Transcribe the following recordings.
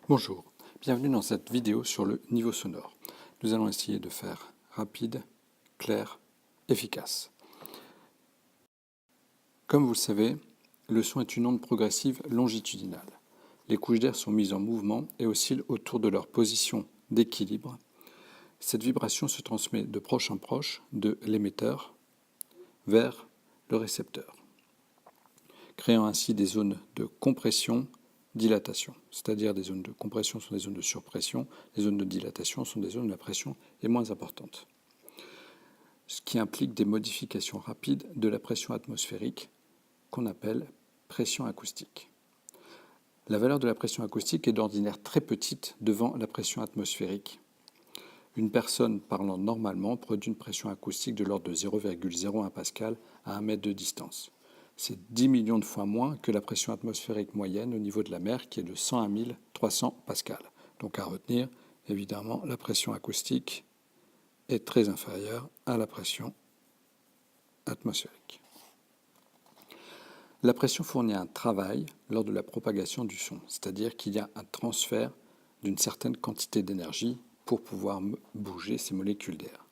Bonjour, bienvenue dans cette vidéo sur le niveau sonore. Nous allons essayer de faire rapide, clair, efficace. Comme vous le savez, le son est une onde progressive longitudinale. Les couches d'air sont mises en mouvement et oscillent autour de leur position d'équilibre. Cette vibration se transmet de proche en proche de l'émetteur vers le récepteur, créant ainsi des zones de compression, dilatation, c'est-à-dire des zones de compression sont des zones de surpression, les zones de dilatation sont des zones où la pression est moins importante, ce qui implique des modifications rapides de la pression atmosphérique qu'on appelle pression acoustique. La valeur de la pression acoustique est d'ordinaire très petite devant la pression atmosphérique. Une personne parlant normalement produit une pression acoustique de l'ordre de 0,01 pascal à 1 mètre de distance. C'est 10 millions de fois moins que la pression atmosphérique moyenne au niveau de la mer qui est de 100 à 1300 pascal. Donc à retenir, évidemment, la pression acoustique est très inférieure à la pression atmosphérique. La pression fournit un travail lors de la propagation du son, c'est-à-dire qu'il y a un transfert d'une certaine quantité d'énergie pour pouvoir bouger ces molécules d'air.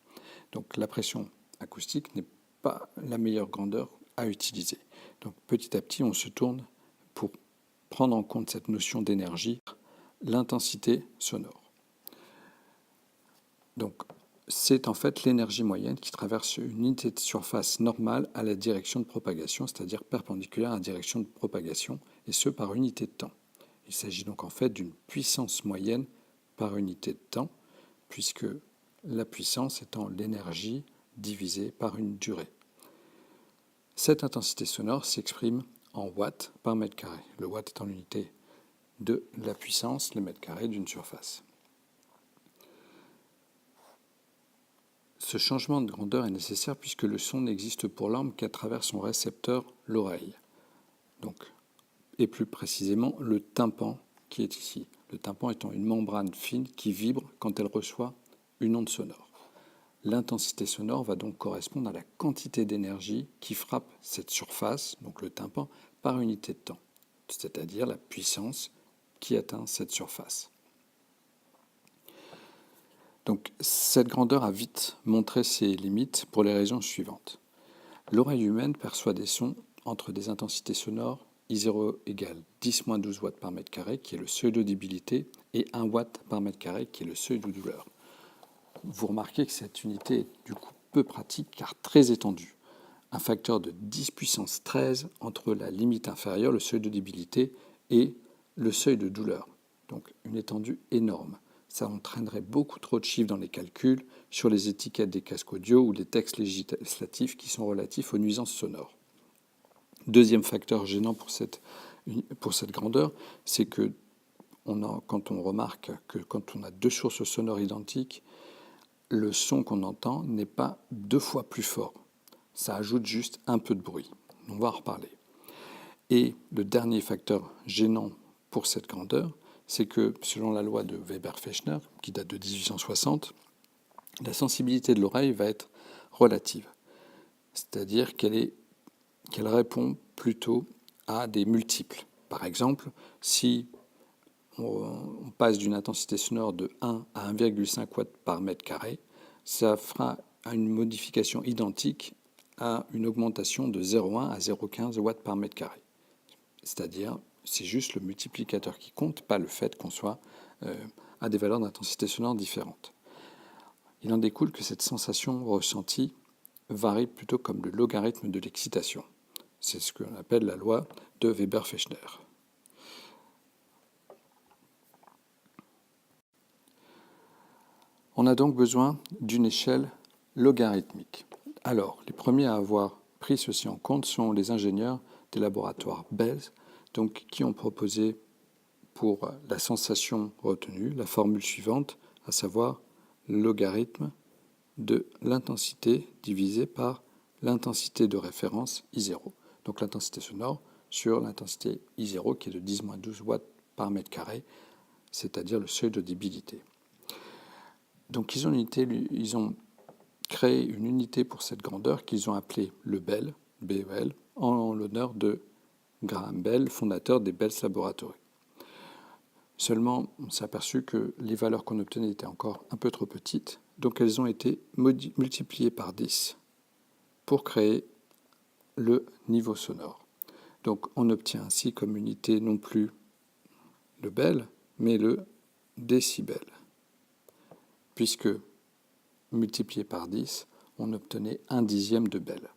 Donc la pression acoustique n'est pas la meilleure grandeur à utiliser. Donc petit à petit, on se tourne pour prendre en compte cette notion d'énergie, l'intensité sonore. Donc c'est en fait l'énergie moyenne qui traverse une unité de surface normale à la direction de propagation, c'est-à-dire perpendiculaire à la direction de propagation, et ce par unité de temps. Il s'agit donc en fait d'une puissance moyenne par unité de temps, puisque la puissance étant l'énergie divisée par une durée. Cette intensité sonore s'exprime en watts par mètre carré. Le watt étant l'unité de la puissance, le mètre carré d'une surface. Ce changement de grandeur est nécessaire puisque le son n'existe pour l'homme qu'à travers son récepteur, l'oreille. Donc, et plus précisément, le tympan qui est ici. Le tympan étant une membrane fine qui vibre quand elle reçoit une onde sonore. L'intensité sonore va donc correspondre à la quantité d'énergie qui frappe cette surface, donc le tympan, par unité de temps, c'est-à-dire la puissance qui atteint cette surface. Donc cette grandeur a vite montré ses limites pour les raisons suivantes. L'oreille humaine perçoit des sons entre des intensités sonores I0 égale 10-12 watts par mètre carré, qui est le seuil d'audibilité, et 1 watt par mètre carré, qui est le seuil de douleur. Vous remarquez que cette unité est du coup peu pratique car très étendue. Un facteur de 10 puissance 13 entre la limite inférieure, le seuil d'audibilité, et le seuil de douleur. Donc une étendue énorme. Ça entraînerait beaucoup trop de chiffres dans les calculs sur les étiquettes des casques audio ou les textes législatifs qui sont relatifs aux nuisances sonores. Deuxième facteur gênant pour cette grandeur, c'est que quand on remarque que quand on a deux sources sonores identiques, le son qu'on entend n'est pas 2 fois plus fort. Ça ajoute juste un peu de bruit. On va en reparler. Et le dernier facteur gênant pour cette grandeur, c'est que selon la loi de Weber-Fechner, qui date de 1860, la sensibilité de l'oreille va être relative. C'est-à-dire qu'elle répond plutôt à des multiples. Par exemple, si on passe d'une intensité sonore de 1 à 1,5 watts par mètre carré, ça fera une modification identique à une augmentation de 0,1 à 0,15 watts par mètre carré. C'est-à-dire, c'est juste le multiplicateur qui compte, pas le fait qu'on soit à des valeurs d'intensité sonore différentes. Il en découle que cette sensation ressentie varie plutôt comme le logarithme de l'excitation. C'est ce qu'on appelle la loi de Weber-Fechner. On a donc besoin d'une échelle logarithmique. Alors, les premiers à avoir pris ceci en compte sont les ingénieurs des laboratoires Bell, donc, qui ont proposé pour la sensation retenue la formule suivante, à savoir logarithme de l'intensité divisé par l'intensité de référence I0. Donc l'intensité sonore sur l'intensité I0 qui est de 10-12 watts par mètre carré, c'est-à-dire le seuil d'audibilité. Donc ils ont créé une unité pour cette grandeur qu'ils ont appelée le Bell, BEL, en l'honneur de Graham Bell, fondateur des Bell Laboratories. Seulement, on s'est aperçu que les valeurs qu'on obtenait étaient encore un peu trop petites, donc elles ont été multipliées par 10 pour créer le niveau sonore. Donc on obtient ainsi comme unité non plus le bel, mais le décibel, puisque multiplié par 10, on obtenait 1/10 de bel.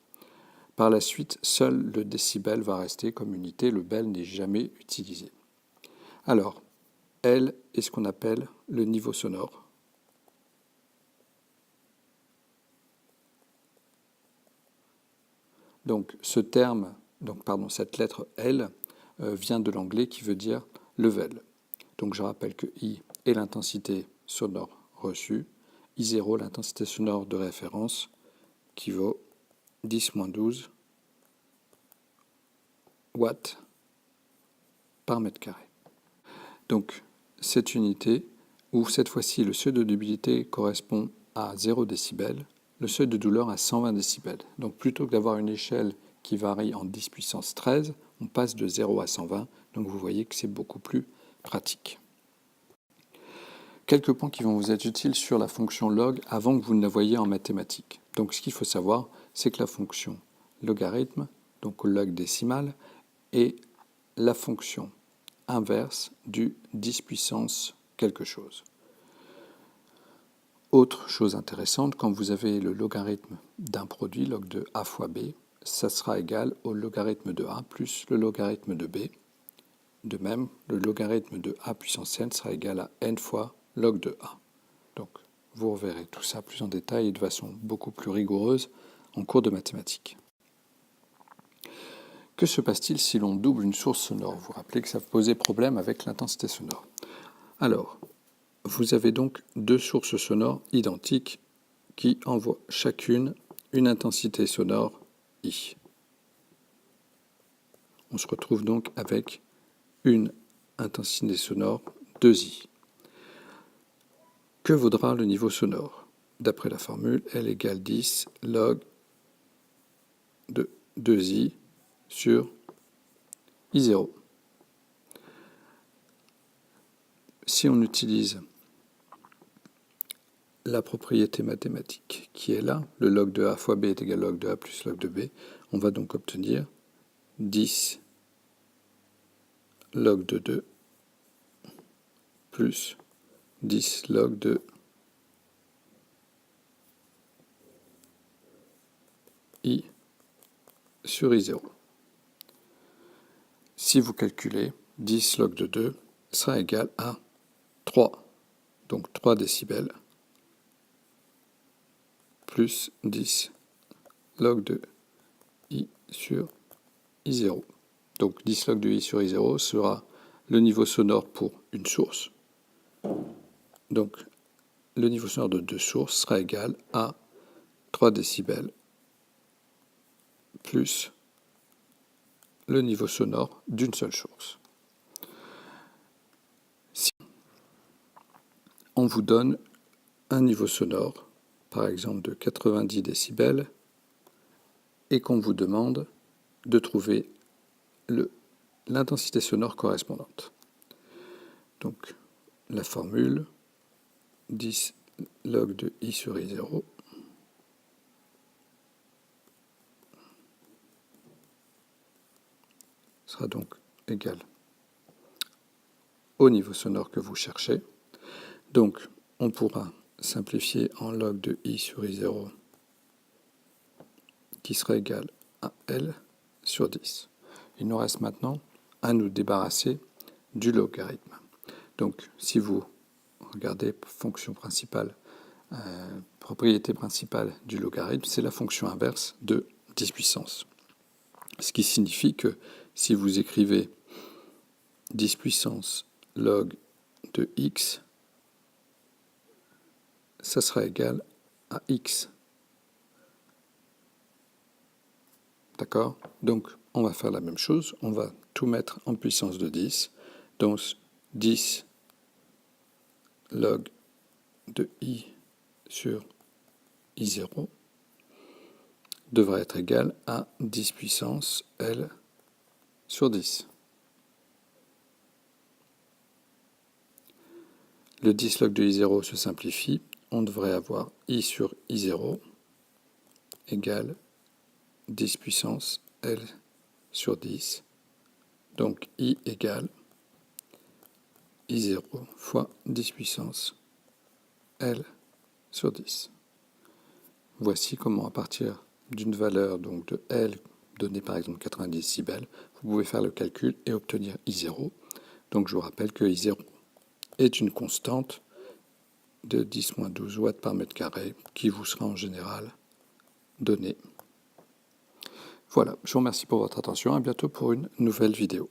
Par la suite, seul le décibel va rester comme unité, le bel n'est jamais utilisé. Alors, L est ce qu'on appelle le niveau sonore. Donc cette lettre L vient de l'anglais qui veut dire level. Donc je rappelle que I est l'intensité sonore reçue, I0 l'intensité sonore de référence qui vaut 10-12 watts par mètre carré. Donc cette unité, où cette fois-ci le seuil d'audibilité correspond à 0 décibel, le seuil de douleur à 120 décibels. Donc plutôt que d'avoir une échelle qui varie en 10 puissance 13, on passe de 0 à 120, donc vous voyez que c'est beaucoup plus pratique. Quelques points qui vont vous être utiles sur la fonction log avant que vous ne la voyiez en mathématiques. Donc ce qu'il faut savoir, c'est que la fonction logarithme, donc au log décimal, est la fonction inverse du 10 puissance quelque chose. Autre chose intéressante, quand vous avez le logarithme d'un produit, log de a fois b, ça sera égal au logarithme de a plus le logarithme de b. De même, le logarithme de a puissance n sera égal à n fois log de a. Donc, vous reverrez tout ça plus en détail et de façon beaucoup plus rigoureuse en cours de mathématiques. Que se passe-t-il si l'on double une source sonore? Vous vous rappelez que ça posait problème avec l'intensité sonore. Alors, vous avez donc deux sources sonores identiques qui envoient chacune une intensité sonore I. On se retrouve donc avec une intensité sonore 2I. Que vaudra le niveau sonore? D'après la formule, L égale 10 log de 2I sur I0. Si on utilise la propriété mathématique qui est là, le log de A fois B est égal à log de A plus log de B, on va donc obtenir 10 log de 2 plus 10 log de I sur I0. Si vous calculez, 10 log de 2 sera égal à 3, donc 3 décibels, plus 10 log de I sur I0. Donc 10 log de I sur I0 sera le niveau sonore pour une source. Donc le niveau sonore de deux sources sera égal à 3 décibels plus le niveau sonore d'une seule source. Si on vous donne un niveau sonore, par exemple de 90 décibels, et qu'on vous demande de trouver l'intensité sonore correspondante. Donc la formule 10 log de I sur I0 sera donc égal au niveau sonore que vous cherchez. Donc on pourra simplifier en log de I sur I0 qui sera égal à L sur 10. Il nous reste maintenant à nous débarrasser du logarithme. Donc si vous regardez fonction principale, propriété principale du logarithme, c'est la fonction inverse de 10 puissance. Ce qui signifie que si vous écrivez 10 puissance log de x, ça sera égal à x. D'accord? Donc, on va faire la même chose. On va tout mettre en puissance de 10. Donc, 10 log de i sur i0 devrait être égal à 10 puissance L sur 10. Le 10 log de I0 se simplifie. On devrait avoir I sur I0 égale 10 puissance L sur 10. Donc I égale I0 fois 10 puissance L sur 10. Voici comment, à partir d'une valeur donc de L donnée par exemple 90 décibels, vous pouvez faire le calcul et obtenir I0. Donc je vous rappelle que I0 est une constante de 10-12 watts par mètre carré qui vous sera en général donnée. Voilà, je vous remercie pour votre attention. À bientôt pour une nouvelle vidéo.